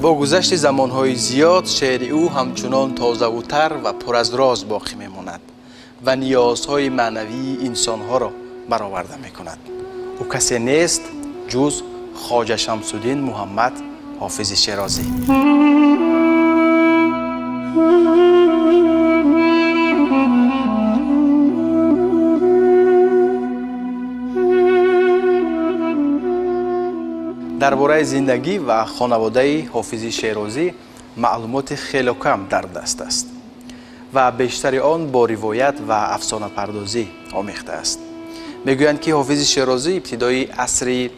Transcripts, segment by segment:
با گذشت زمانهای زیاد شعر او همچنان تازه‌تر و پر از راز باقی میماند و نیازهای معنوی انسانها را برآورده میکند. او کسی نیست جز خواجه شمس‌الدین محمد حافظ شیرازی. درباره زندگی و خانواده حافظ شیرازی معلومات خیلی کم در دست است و بیشتر آن با روایت و افسانه پردازی آمیخته است. میگویند که حافظ شیرازی ابتدای عصر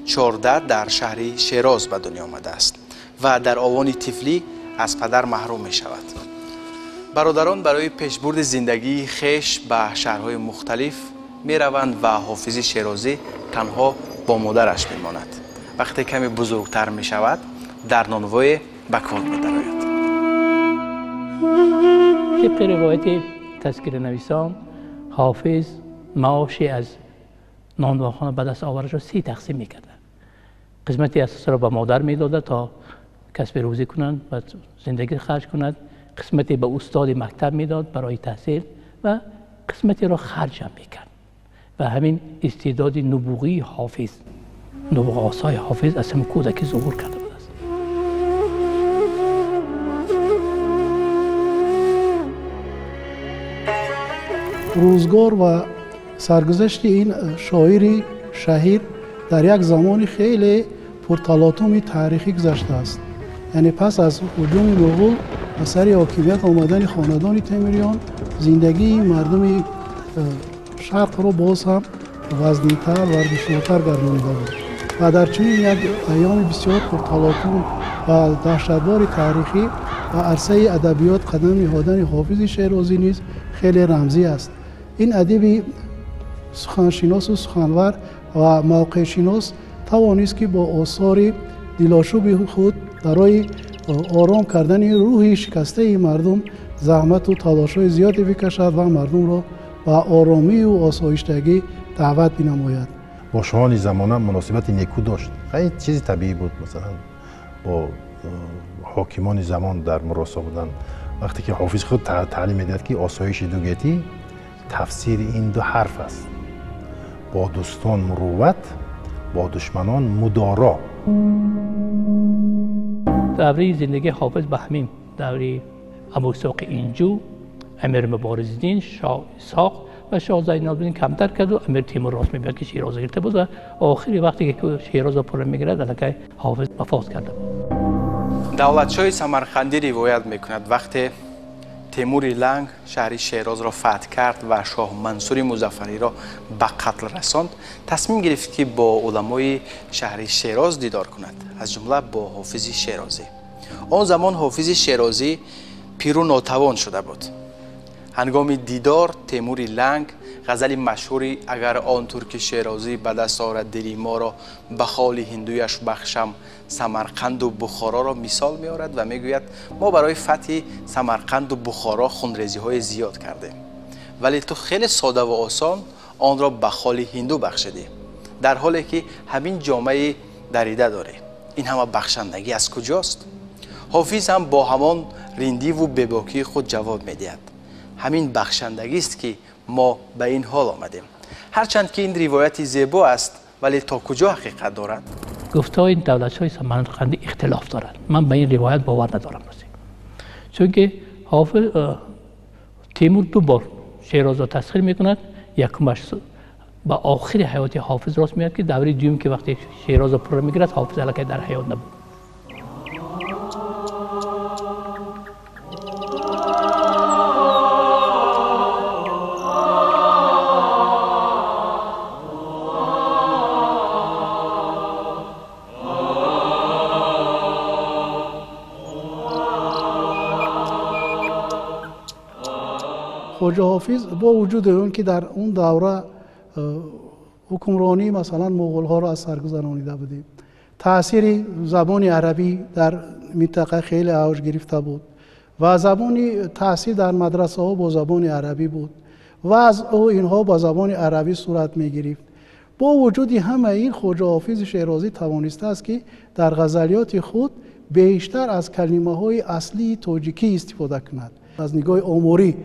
14 در شهر شیراز به دنیا آمده است و در آوان طفلی از پدر محروم می شود. برادران برای پیشبرد زندگی خویش به شهرهای مختلف می روند و حافظ شیرازی تنها با مادرش می ماند. وقتی کمی بزرگتر می شود در نانوای به کار می درآید. طبق روایت تذکره نویسان حافظ معاشی از نانواخانه به دست آورش را 3 تقسیم می کرده. قسمتی اساس را به مادر می داده تا کسب روزی کنند و زندگی خرج کند. قسمتی به استاد مکتب می داد برای تحصیل و قسمتی را خرج هم می کرد و همین استعداد نبوغی حافظ، نبوغ آسای حافظ از همین کودکی ظهور کرده بود است. روزگار و سرگذشت این شاعر شهیر در یک زمان خیلی پرتلاطم تاریخی گذشته است. یعنی پس از هجوم مغول و سر حاکمیت آمدن خاندان تیموریان زندگی مردم شرق را باز هم وزنی‌تر و دشوارتر گردانیده بود و در چنین یک ایام بسیار پرتلاطم و دهشتبار تاریخی و عرصه ادبیات قدم نهادن حافظ شیرازی نیز خیلی رمزی است. این ادیب سخنشناس و سخنور و موقع شناس توانست که با آثار دلاشوب خود برای آرام کردن روح شکسته مردم زحمت و تلاش‌های زیادی بکشد و مردم را به آرامی و آسایشتگی دعوت بنماید. با شاهان زمانه مناسبت نیکو داشت. خیلی چیز طبیعی بود. مثلا با حاکمان زمان در مراسا بودن. وقتی که حافظ خود تعلیم میداد که آسایش دوگیتی تفسیر این 2 حرف است: با دوستان مروت، با دشمنان مدارا. دوره زندگی حافظ به همین دوره ابو اسحاق اینجو، امیر مبارزالدین، شاه اسحاق و شاه زینالدین کمتر کرد و امیر تیمور راست میبید که شیراز گرفته بود و آخری وقتی که شیراز را پر میگیرد الکی حافظ وفات کرده بود. دولتشاه سمرقندی روایت میکند وقتی تیمور لنگ شهر شیراز را فتح کرد و شاه منصور مظفری را به قتل رساند، تصمیم گرفت که با علمای شهر شیراز دیدار کند، از جمله با حافظ شیرازی. آن زمان حافظ شیرازی پیر و ناتوان شده بود. هنگام دیدار تیمور لنگ غزل مشهوری اگر آن ترک شیرازی به دست آورد دلی ما را به خال هندویش بخشم سمرقند و بخارا را مثال می آورد و می گوید ما برای فتح سمرقند و بخارا خونریزی های زیاد کردیم ولی تو خیلی ساده و آسان آن را به خال هندو بخشیدی، در حالی که همین جامعه دریده داره. این همه بخشندگی از کجاست؟ حافظ هم با همان رندی و بی‌باکی خود جواب می دهد همین بخشندگی است که ما به این حال آمدیم. هرچند که این روایت زیبا است ولی تا کجا حقیقت دارد؟ گفته این دولت‌های سمرقندی اختلاف دارد. من به این روایت باور ندارم راستی. چون که حافظ تیمور 2 بار شیراز را تسخیر میکند، یکمش با آخر حیات حافظ راست میاد که دوره دوم که وقتی شیراز را پر میگیرد حافظ الکی در حیات نبود. خواجه حافظ با وجود اون که در اون دوره حکمرانی مثلا مغول ها را از سر گذرانیده بودیم، تأثیر زبان عربی در منطقه خیلی اوج گرفته بود و زبان تحصیل در مدرسه ها با زبان عربی بود و از اینها با زبان عربی صورت می گرفت. با وجود همه این خواجه حافظ شیرازی توانسته است که در غزلیات خود بیشتر از کلمه های اصلی تاجیکی استفاده کند. از نگاه آماری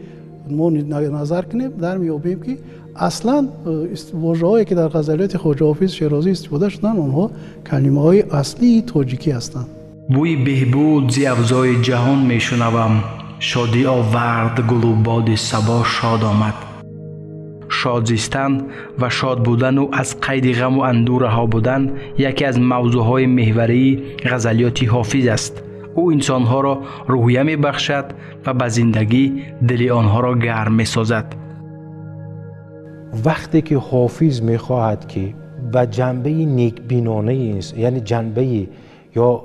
ما نظر کنیم در میابیم که اصلا واژه هایی که در غزلیات خواجه حافظ شیرازی استفاده شدن اونها کلمه های اصلی تاجیکی هستند. بوی بهبود زی افزای جهان میشنوم، شادی آورد گل و باد صبا شاد آمد. شاد زیستن و شاد بودن و از قید غم و اندوه رها بودن یکی از موضوعهای محوری غزلیات حافظ است. او انسانها را روحیه می بخشد و به زندگی دل آنها را گرم می سازد. وقتی که حافظ می خواهد که به جنبه نیکبینانه یعنی جنبه یا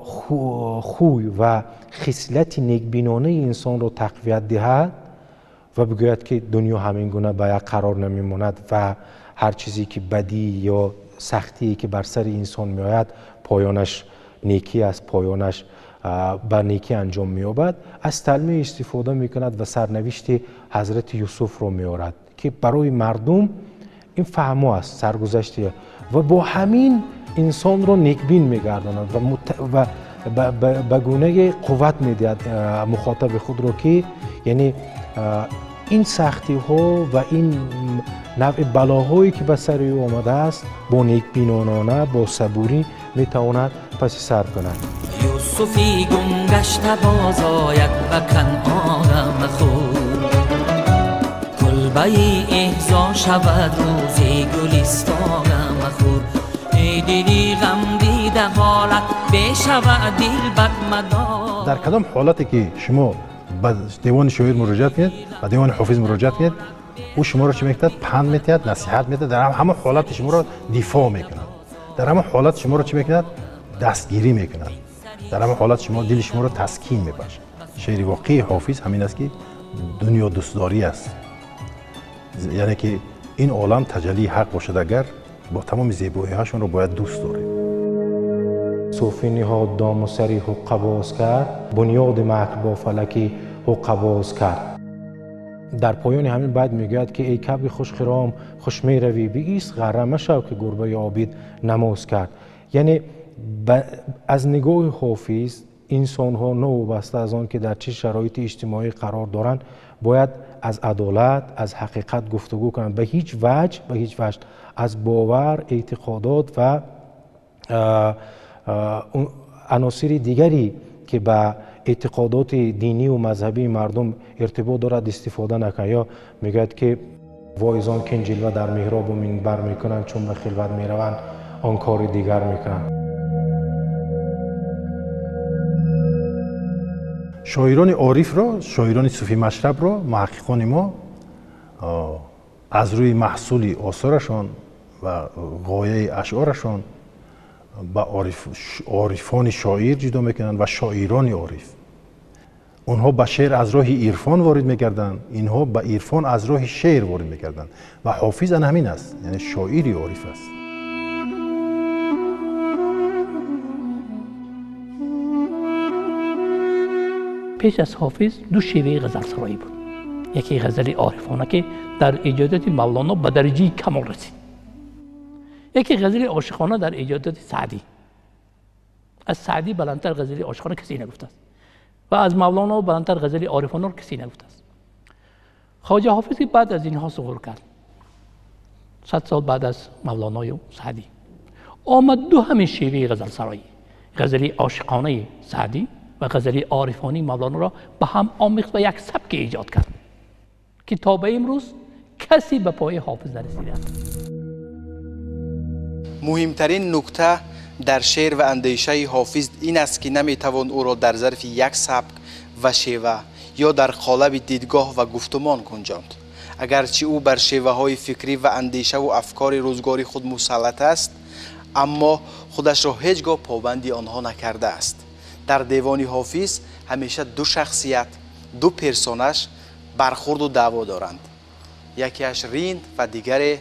خوی و خصلت نیکبینانه انسان را تقویت دهد و بگوید که دنیا همین گونه به یک قرار نمیماند و هر چیزی که بدی یا سختی که بر سر انسان می آید پایانش نیکی است، پایانش بر نیکی انجام می یابد، از تلمیه استفاده می کند و سرنوشت حضرت یوسف را می آورد که برای مردم این فهمو است، سرگذشته و با همین انسان را نیکبین می گرداند و به گونه قوت می دهد مخاطب خود را که یعنی این سختی ها و این نوع بلاهایی که به سر او آمده است با نیکبینانه با صبوری می تواند پس سر کند. یوسفی گم گشته باز آید و کنعانم خود، کلبه ای احضا شود روزی گلستانم خود. ای دلی غم دیده حالت بشود دل بد مدار. در کدام حالتی که شما به دیوان شاعر مراجعه کنید و دیوان حافظ مراجعه کنید، او شما را چه میکند؟ پند میدهد، نصیحت میدهد، در همه حالت شما را دفاع میکند، در همه حالت شما را چه میکند؟ دستگیری میکند، در همه حالت شما دل شما را تسکین میبخشد. شعر واقعی حافظ همین است که دنیا دوستداری است، یعنی که این عالم تجلی حق باشد اگر با تمام زیبایی هاشون رو باید دوست داریم. صوفی نهاد دام و سری حقه باز کرد، بنیاد مکر با فلکی حقه باز کرد. در پایان همین باید میگوید که ای کبک خوش خرام خوش می روی به ایست غره مشو که گربه عابد نماز کرد. یعنی از نگاه حافظ انسان ها نوابسته از آن که در چه شرایط اجتماعی قرار دارند باید از عدالت از حقیقت گفتگو کنند، به هیچ وجه از باور، اعتقادات و عناصر دیگری که به اعتقادات دینی و مذهبی مردم ارتباط دارد استفاده نکنند. یا میگوید که واعظان که جلوه در محراب و منبر میکنند چون به خلوت میروند آن کار دیگر میکنند. شاعران عارف را، شاعران صوفی مشرب را محققان ما از روی محصول آثارشان و غایه اشعارشان به عارفان شاعر جدا میکنند و شاعران عارف. اونها به شعر از راه عرفان وارد میگردند، اینها به عرفان از راه شعر وارد میگردند و حافظ همین است، یعنی شاعری عارف است. پیش از حافظ دو شیوه غزل سرایی بود. یکی غزل عارفانه که در ایجادات مولانا به درجه کمال رسید. یکی غزل عاشقانه در ایجادات سعدی. از سعدی بلندتر غزل عاشقانه کسی نگفته است و از مولانا بلندتر غزل عارفانه را کسی نگفته است. خواجه حافظ که بعد از اینها ظهور کرد، 100 سال بعد از مولانا و سعدی، آمد دو همین شیوه غزل سرایی، غزل عاشقانه سعدی و غزل عارفانی مولانا را به هم آمیخت و یک سبک ایجاد کرد که تا به امروز کسی به پای حافظ نرسیده است. مهمترین نکته در شعر و اندیشه حافظ این است که نمیتوان او را در ظرف یک سبک و شیوه یا در قالب دیدگاه و گفتمان گنجاند. اگرچه او بر شیوه های فکری و اندیشه و افکار روزگاری خود مسلط است، اما خودش را هیچگاه پابندی آنها نکرده است. در دیوان حافظ همیشه دو شخصیت، دو پرسوناژ برخورد و دعوا دارند، یکیش ریند و دیگر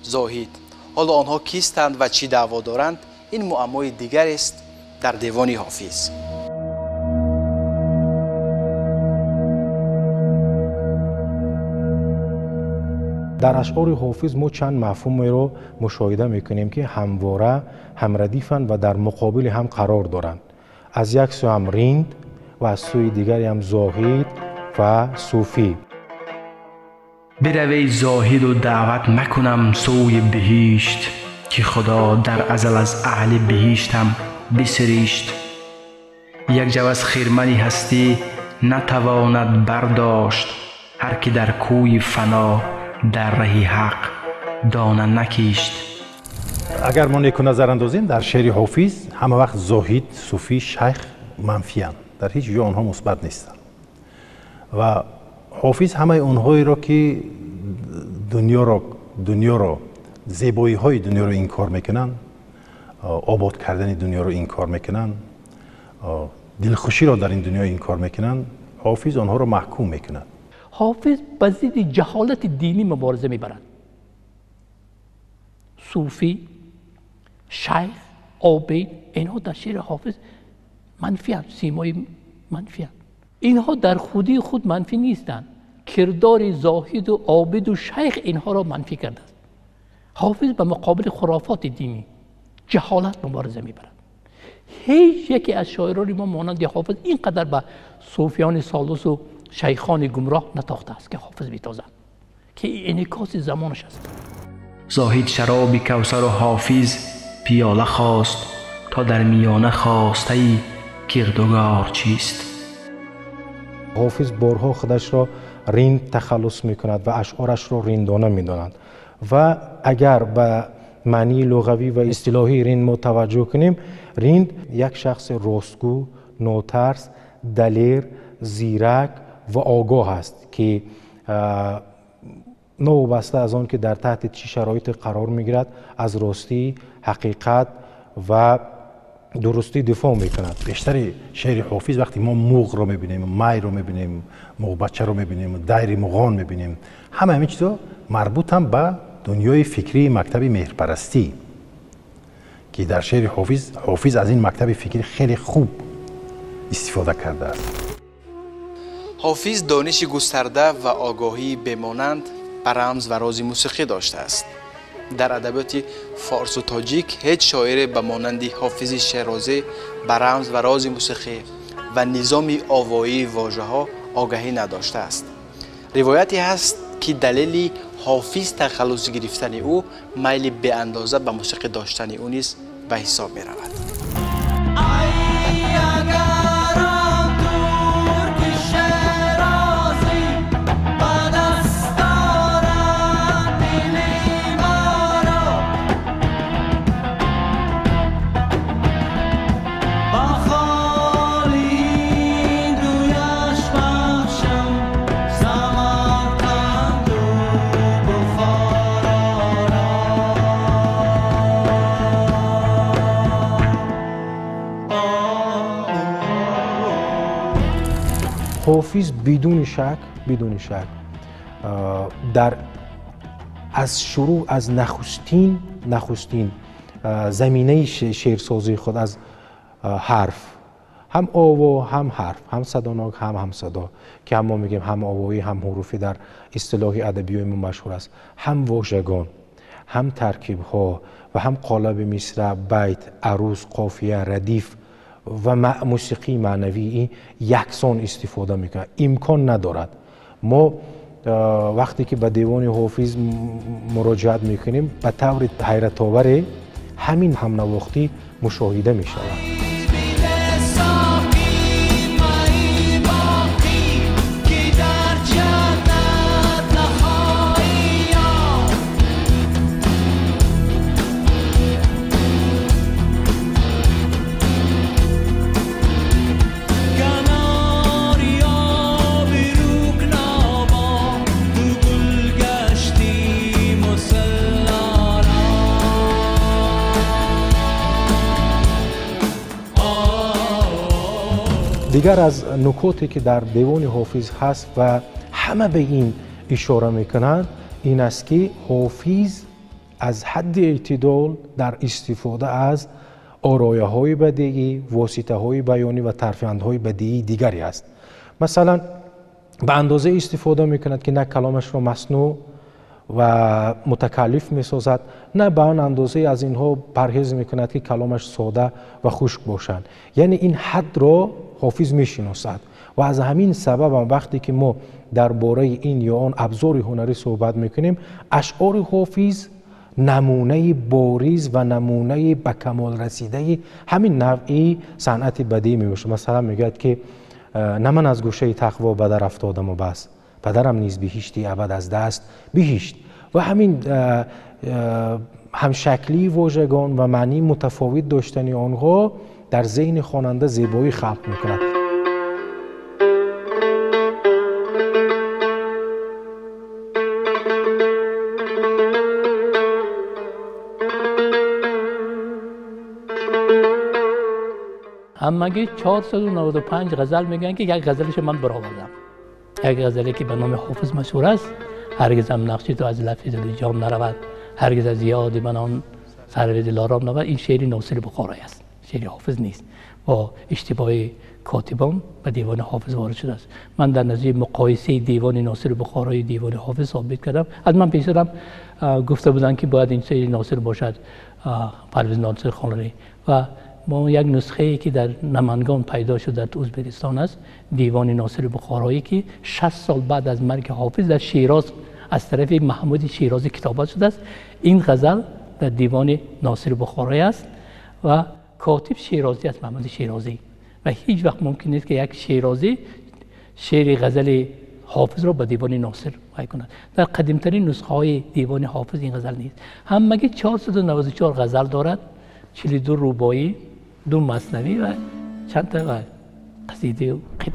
زاهد. حالا آنها کیستند و چی دعوا دارند؟ این معمای دیگر است در دیوان حافظ. در اشعار حافظ ما چند مفهوم را مشاهده میکنیم که همواره همردیفند و در مقابل هم قرار دارند. از یک سو هم ریند و از سوی دیگری هم زاهد و صوفی. بروی زاهد و دعوت مکنم سوی بهشت، که خدا در ازل از اهل بهشتم بسریشت. یک جو از خرمنی هستی نتواند برداشت، هر که در کوی فنا در ره حق دانه نکشت. اگر ما نیکو نظر اندازیم در شعر حافظ همه وقت زاهد، صوفی، شیخ منفی هستند، در هیچ جا آنها مثبت نیستند. و حافظ همه اونهایی را که دنیا را زیبایی های دنیا رو انکار میکنن، آباد کردن دنیا رو انکار میکنن، دلخوشی را در این دنیا انکار میکنن، حافظ آنها را محکوم میکنن. حافظ با ضد جهالت دینی مبارزه میبرد. صوفی، شیخ، عابد، اینها در شعر حافظ منفی هستند، سیمای منفی هستند. اینها در خودی خود منفی نیستند. کردار زاهد و عابد و شیخ اینها را منفی کرده است. حافظ به مقابل خرافات دینی، جهالت مبارزه میبرد. هیچ یکی از شاعران ما مانند حافظ اینقدر به صوفیان سالس و شیخان گمراه نتاخته است که حافظ بیتازد، که انعکاس زمانش است. زاهد شراب کوثر و حافظ پیاله خواست، تا در میانه خواسته ای کردگار چیست. حافظ بارها خودش را ریند تخلص می کند و اشعارش را ریندانه می داند. و اگر به معنی لغوی و اصطلاحی ریند ما توجه کنیم، ریند یک شخص راستگو، ناترس، دلیر، زیرک و آگاه است که نوبسته از آن که در تحت چه شرایط قرار میگیرد از راستی، حقیقت و درستی دفاع میکند. بیشتر شعر حافظ وقتی ما موغ رو میبینیم، مای رو میبینیم، موغ بچه رو میبینیم، دایر مغان میبینیم، همه چیزا مربوط هم به دنیای فکری مکتب مهرپرستی که در شعر حافظ از این مکتب فکری خیلی خوب استفاده کرده است. حافظ دانش گسترده و آگاهی بمانند بر رمز و راز موسیقی داشته است. در ادبیات فارس و تاجیک هیچ شاعر به مانند حافظ شیرازی بر رمز و راز موسیقی و نظام آوایی واژه‌ها آگاهی نداشته است. روایتی هست که دلیل حافظ تخلص گرفتن او میل به اندازه به موسیقی داشتن او نیز به حساب می رود. حافظ بدون شک در از شروع از نخستین زمینه شعرسازی خود از حرف، هم آوا هم حرف، هم صداناک هم صدا، که هم ما میگیم هم آوایی هم حروفی در اصطلاح ادبی ما مشهور است، هم واژگان، هم ترکیب ها و هم قالب مصرع، بیت، عروض، قافیه، ردیف و موسیقی معنوی یکسان استفاده میکنه. امکان ندارد ما وقتی که به دیوان حافظ مراجعت میکنیم به طور حیرت آور همین هم نواختی مشاهده میشود. دیگر از نکاتی که در دیوان حافظ هست و همه به این اشاره میکنند این است که حافظ از حد اعتدال در استفاده از آرایه های بدیعی، واسطه های بیانی و ترفند های بدیعی دیگری است. مثلا به اندازه استفاده میکند که نه کلامش را مصنوع و متکلف می سازد، نه به آن اندازه از اینها پرهیز می کند که کلامش ساده و خشک باشند. یعنی این حد را حافظ می شناسد و از همین سبب هم وقتی که ما درباره این یا آن ابزار هنری صحبت می کنیم، اشعار حافظ نمونه بارز و نمونه به کمال رسیده همین نوعی صنعت بدیعی می باشه. مثلا میگوید که نه من از گوشه تقوا به در افتادم و بس، پدرم نیز بهشتی ابد از دست بهشت. و همین همشکلی واژگان و معنی متفاوت داشتن آنها در ذهن خواننده زیبایی خلق میکند. همگی 495 غزل میگن که یک غزلش من برآوردم. یک غزلی که به نام حافظ مشهور است: هرگز هم نقشی تو از لفظ دل جام نرود، هرگز از یاد من آن سرو دلارام نرود. این شعر ناصر بخارایی است، شعر حافظ نیست. با اشتباه کاتبان به دیوان حافظ وارد شده است. من در نظر مقایسه دیوان ناصر بخارایی دیوان حافظ ثابت کردم. از من پیشترم گفته بودن که باید این شعر ناصر باشد، پرویز ناصر خانلری. و ما یک نسخه ای که در نمنگان پیدا شده در ازبکستان است، دیوان ناصر بخارایی که 60 سال بعد از مرگ حافظ در شیراز از طرف محمود شیرازی کتابت شده است. این غزل در دیوان ناصر بخارایی است و کاتب شیرازی است، محمود شیرازی. و هیچ وقت ممکن نیست که یک شیرازی شعر غزل حافظ را به دیوان ناصر وای کند. در قدیمترین نسخه های دیوان حافظ این غزل نیست. همگی 494 غزل دارد، 42 رباعی، 2 مثنوی و چند تا قصیده و قطعه.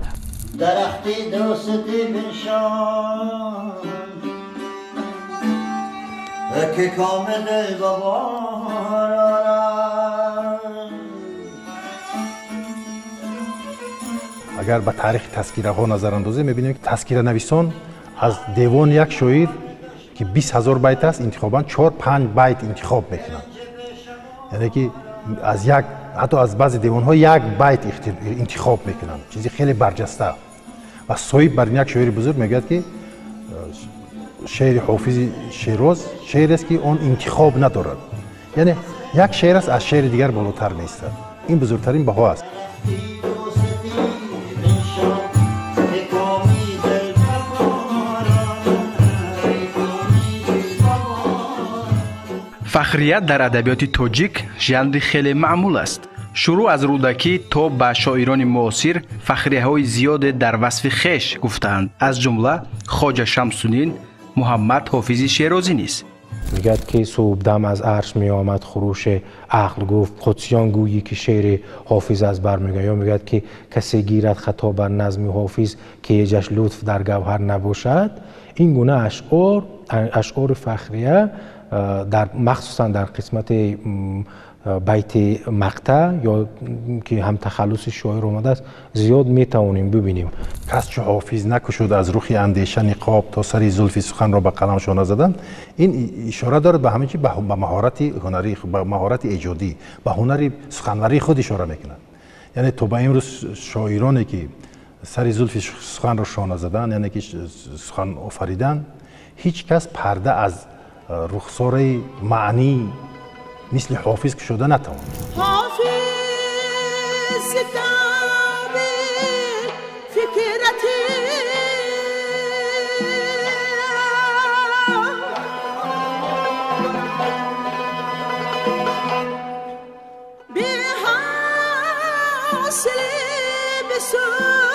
درختی دوستی بنشان که کامل بابار اگر به تاریخ تذکیره ها نظر اندازی میبینیم که تذکیره نویسان از دیوان یک شاعر که 20,000 بیت است انتخاباً 4-5 بیت انتخاب میکنند. یعنی که از یک حتی از بعضی دیوان ها 1 بیت انتخاب میکنند، چیزی خیلی برجسته. و صاحب بر یک شاعر بزرگ میگوید که شعر حافظ شیراز شعر است که آن انتخاب ندارد، یعنی یک شعر است از شعر دیگر بالاتر میایستد. این بزرگترین بها است. فخریت در ادبیات تاجیک ژانر خیلی معمول است. شروع از رودکی تا به شاعران معاصر فخریه‌های زیاد در وصف خویش گفتند، از جمله خواجه شمس‌الدین محمد حافظ شیرازی نیست. میگد که صبحدم از عرش می آمد خروش عقل گفت، قدسیان گویی که شعر حافظ از بر میگه. یا میگد که کسی گیرد خطا بر نظم حافظ که یجش لطف در گوهر نباشد. این گونه اشعار فخریه در مخصوصا در قسمت بیت مقطع یا که هم تخلص شاعر آمده است زیاد میتوانیم ببینیم. کس چو حافظ نکشود از رخ اندیشه نقاب تا سری زلف سخن را به قلمشان نزدند. این اشاره دارد به همین چیز، به مهارت هنری، به مهارت ایجادی، به هنر سخنوری خود اشاره میکنند. یعنی تو به امروز شاعرانی که سری زلف سخن را شانه زدن، یعنی که سخن آفریدن، هیچ کس پرده از رخسار معنی مثل حافظ که شده نتوان. حافظ کتاب فکرتی به حاصل بسوخت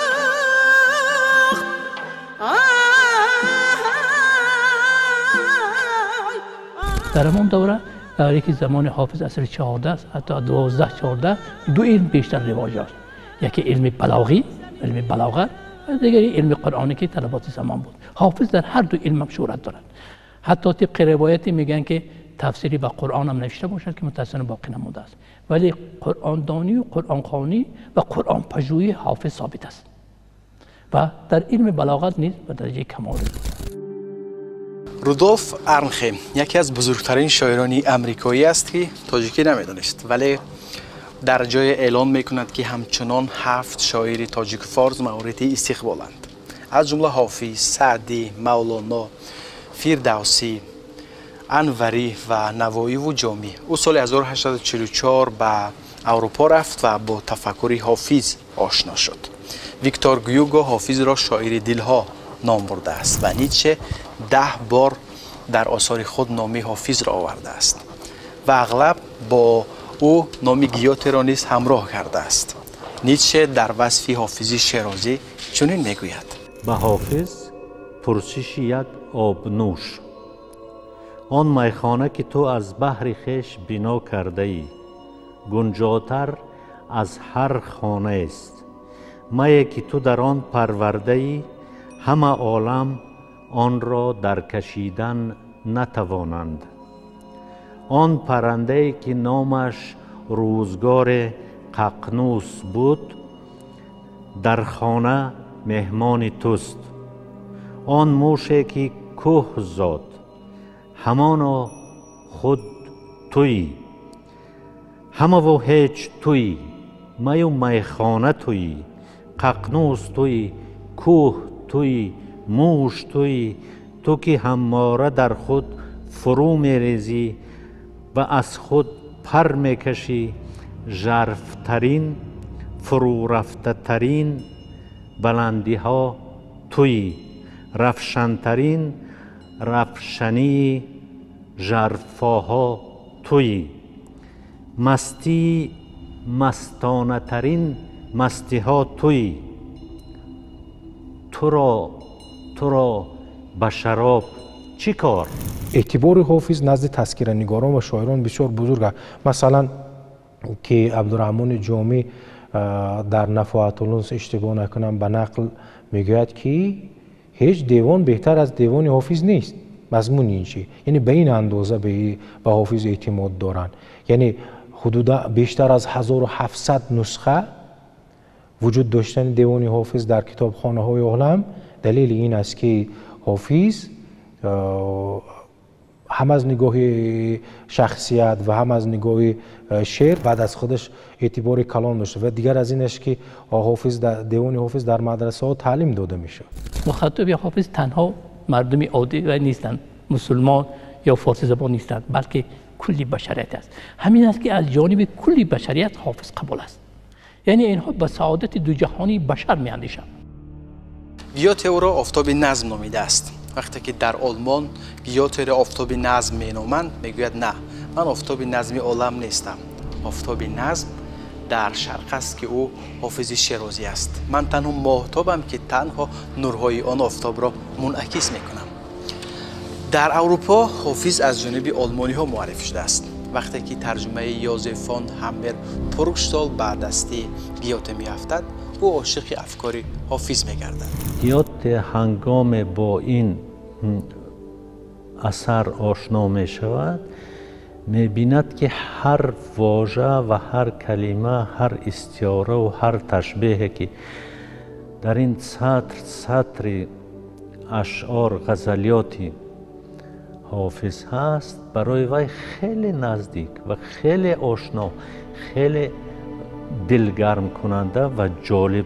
در همون دوره در یکی زمان حافظ عصر 14 است، حتی 12-14 دو علم بیشتر رواج داشت. یکی علم بلاغی، علم بلاغت، و دیگری علم قرآنی که طلبات زمان بود. حافظ در هر دو علم شهرت دارد. حتی طبق روایتی میگن که تفسیری به قرآن هم نوشته باشد که متأسفانه باقی نموده است. ولی قرآن دانی و قرآن خوانی و قرآن پژوهی حافظ ثابت است. و در علم بلاغت نیز به درجه کمال است. رودولف ارنخه یکی از بزرگترین شاعران امریکایی است که تاجیکی نمیدانست، ولی در جای اعلان میکند که همچنان 7 شاعر تاجیک فارس مورد استقبالند، از جمله حافظ، سعدی، مولانا، فیردوسی، انوری و نوایی و جامی. او سال 1844 به اروپا رفت و با تفکر حافظ آشنا شد. ویکتور گیوگو حافظ را شاعر دلها نام برده است و نیچه 10 بار در آثار خود نام حافظ را آورده است و اغلب با او نام گیوته را نیز همراه کرده است. نیچه در وصف حافظ شیرازی چنین میگوید: به حافظ پرسش یک آبنوش، آن میخانه که تو از بحر خویش بنا کرده ای گنجاتر از هر خانه است. می که تو در آن پرورده ای همه عالم آن را در کشیدن نتوانند. آن پرنده که نامش روزگار ققنوس بود در خانه مهمان توست. آن موشه که کوه زاد همانا خود تویی. همه و هیچ تویی، می و میخانه تویی، ققنوس تویی، کوه تویی، موش تویی. تو که همواره در خود فرو میریزی و از خود پر میکشی. ژرفترین فرو رفته ترین بلندی ها تویی. رفشنترین رفشنی ژرفاها تویی. مستی مستانه ترین مستی ها تویی. تو را به شراب چی کار؟ اعتبار حافظ نزد تذکره‌نگاران و شاعران بسیار بزرگ است. مثلا که عبدالرحمن جامی در نفحات الانس اشتباه نکنم به نقل میگوید که هیچ دیوان بهتر از دیوان حافظ نیست. مضمون این چی؟ یعنی به این اندازه به حافظ اعتماد دارند. یعنی حدودا بیشتر از 1700 نسخه وجود داشتن دیوان حافظ در کتابخانه های عالم دلیل این است که حافظ هم از نگاه شخصیت و هم از نگاه شعر بعد از خودش اعتبار کلان داشته و دیگر از این است که دیوان حافظ در مدرسه ها تعلیم داده میشه. مخاطب حافظ تنها مردم عادی و نیستند، مسلمان یا فارسی زبان نیستند، بلکه کلی بشریت است. همین است که از جانب کلی بشریت حافظ قبول است. یعنی اینها به سعادت دو جهانی بشر میاندیشند. گیوته او را آفتاب نظم نامیده است. وقتی که در آلمان گیوته را آفتاب نظم مینامند میگوید نه، من آفتاب نظم عالم نیستم. آفتاب نظم در شرق است که او حافظ شیرازی است. من تنها ماهتابم که تنها نورهای آن آفتاب را منعکس میکنم. در اروپا حافظ از جانب آلمانی ها معرفی شده است. وقتی که ترجمه یوزف فون همبر پرکشتال به دست گیوته میافتد، او عاشق افکار حافظ میگردد. گیوته هنگام با این اثر آشنا می شود می بیند که هر واژه و هر کلمه، هر استعاره و هر تشبیه که در این سطر اشعار غزلیاتی حافظ هست برای وی خیلی نزدیک و خیلی آشنا، خیلی دلگرم کننده و جالب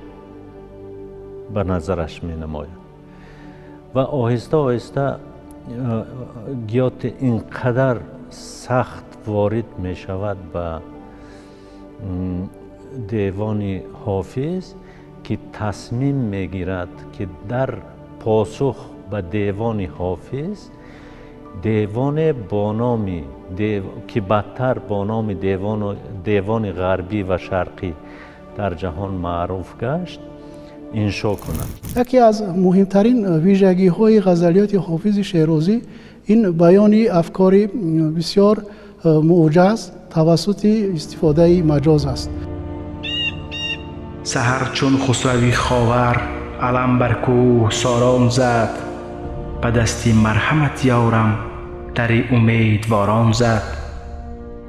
به نظرش می نماید و آهسته آهسته گیوته اینقدر سخت وارد می شود به دیوان حافظ که تصمیم می گیرد که در پاسخ به دیوان حافظ دیوان با نام که بدتر با نام دیوان غربی و شرقی در جهان معروف گشت انشا کنند. یکی از مهمترین ویژگی های غزلیات حافظ شیرازی این بیان افکار بسیار معجز توسط استفاده مجاز است. سحر چون خسروی خاور علم بر کوه ساران زد، به دستی مرحمت یارم در امیدواران زد.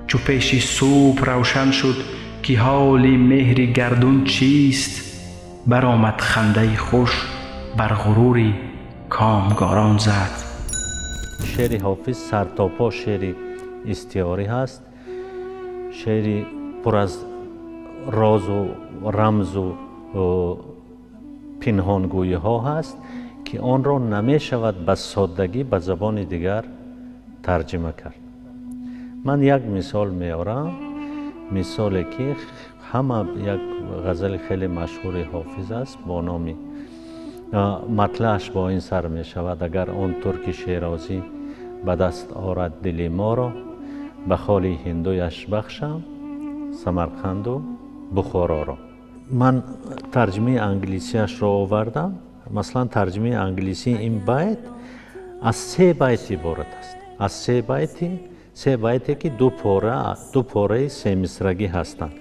چو پیش صبح روشن شد که حال مهر گردون چیست، برآمد خنده خوش بر غروری کامگاران زد. شعر حافظ سرتاپا شعر استعاری هست، شعری پر از راز و رمز و پنهانگویی ها هست که آن را نمی شود به سادگی به زبان دیگر ترجمه کرد. من یک مثال میارم، مثالی که همه یک غزل خیلی مشهور حافظ است با نام مطلعش با این سر می شود: اگر آن ترک شیرازی به دست آرد دل ما را، به خالی هندویش بخشم سمرقند و بخارا را. من ترجمه انگلیسیش را آوردم. مثلا ترجمه انگلیسی این بیت از 3 بیت عبارت است. از 3 بیتی که دو پاره 3 مصرعی هستند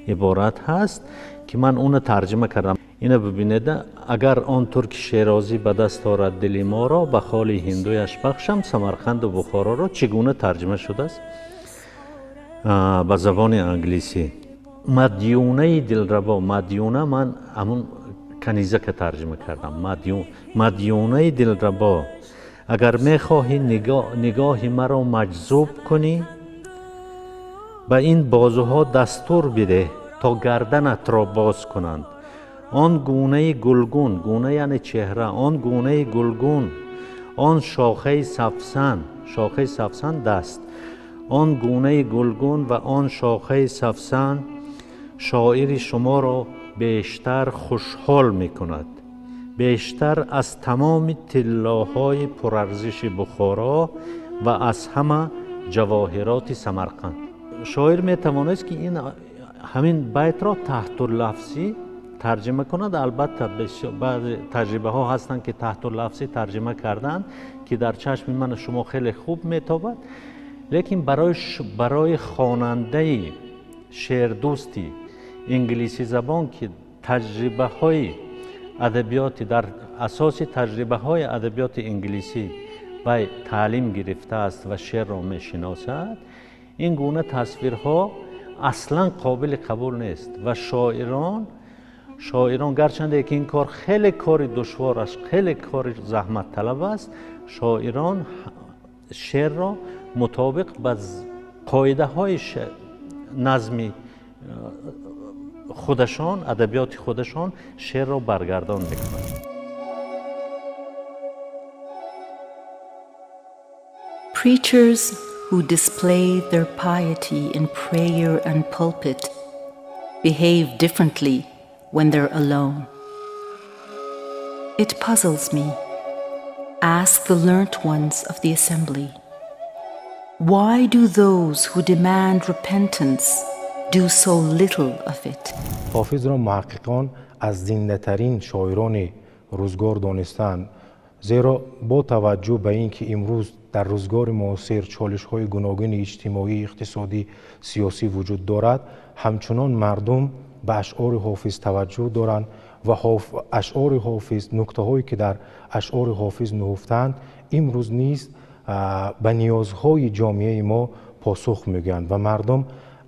عبارت هست که من اون ترجمه کردم. اینو ببینید: اگر آن ترک شیرازی به دست آرد دل ما را، به خالی هندویش بخشم سمرقند و بخارا را. چگونه ترجمه شده است به زبان انگلیسی؟ مدیونه دلربا، مدیونه من همون کنیزه که ترجمه کردم، مدیونه دلربا، اگر میخواهی نگاه مرا مجذوب کنی، به این بازوها دستور بده تا گردنت را باز کنند. آن گونه گلگون، گونه یعنی چهره، آن گونه گلگون، آن شاخه سفسن دست، آن گونه گلگون و آن شاخه سفسن شاعر شما را بیشتر خوشحال می کند، بیشتر از تمام طلاهای پرارزش بخارا و از همه جواهرات سمرقند. شاعر می توانست که این همین بیت را تحت لفظی ترجمه کند. البته بعض تجربه ها هستند که تحت لفظی ترجمه کردن که در چشم من شما خیلی خوب میتابد، لیکن برای خواننده شعر دوستی انگلیسی زبان که تجربه های ادبیاتی در اساس تجربه های ادبیات انگلیسی و تعلیم گرفته است و شعر را میشناسد، این گونه تصویرها اصلا قابل قبول نیست و شاعران گرچند که این کار خیلی کار دشوار است، خیلی کار زحمت طلب است، شاعران شعر را مطابق با قاعده های نظمی خودشان، ادبیات خودشان شعر را برگردان میکنند. Preachers who display their piety in prayer and pulpit behave differently when they're alone. It puzzles me. Ask the learnt ones of the assembly. Why do those who demand repentance do so little of it? حافظ را محققان از زنده ترین شاعران روزگار دانستند، زیرا با توجه به اینکه امروز در روزگار معاصر چالش‌های گوناگون اجتماعی، اقتصادی، سیاسی وجود دارد، همچنان مردم به اشعار حافظ توجه دارند و اشعار حافظ، نکته‌هایی که در اشعار حافظ نهفتند امروز نیز به نیازهای جامعه ما پاسخ می‌گویند و مردم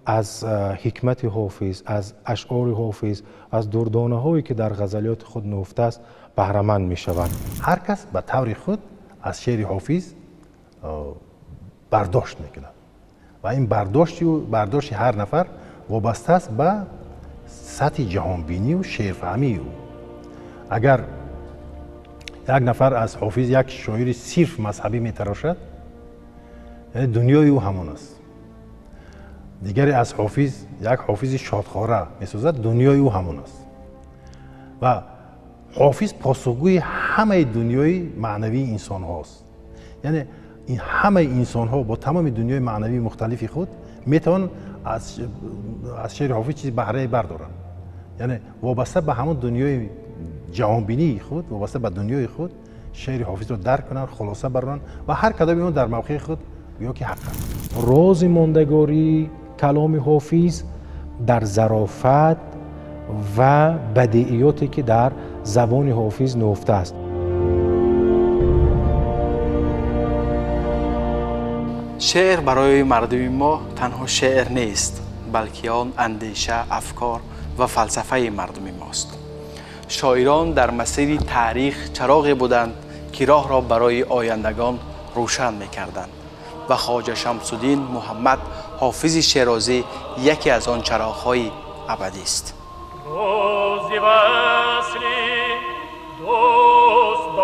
از حکمت حافظ، از اشعار حافظ، از دردانه‌هایی که در غزلیات خود نهفته است بهره‌مند می‌شوند. هر کس به طور خود از شعر حافظ برداشت می‌کند و این برداشت هر نفر وابسته است به سطح جهانبینی و شعرفهمی او. اگر یک نفر از حافظ یک شاعر صرف مذهبی می‌تراشد، یعنی دنیای او همان است. دیگری از حافظ یک حافظ شادخواره می‌سازد، دنیای او همان است. و حافظ پاسخگوی همه دنیای معنوی انسان هاست. یعنی این همه انسان ها با تمام دنیای معنوی مختلفی خود میتوان از شعر حافظ چیزی بهره بردارند. یعنی وابسته به همون دنیای جهانبینی خود، وابسته به دنیای خود شعر حافظ را درک کنند، خلاصه برانند و هر کدام اون در موقع خود بیا که حق است. راز ماندگاری کلام حافظ در ظرافت و بدیعیاتی که در زبان حافظ نهفته است. شعر برای مردم ما تنها شعر نیست، بلکه آن اندیشه، افکار و فلسفه مردم ماست. شاعران در مسیر تاریخ چراغی بودند که راه را برای آیندگان روشن می‌کردند و خواجه شمس الدین محمد حافظ شیرازی یکی از آن چراغ‌های ابدی است. دوست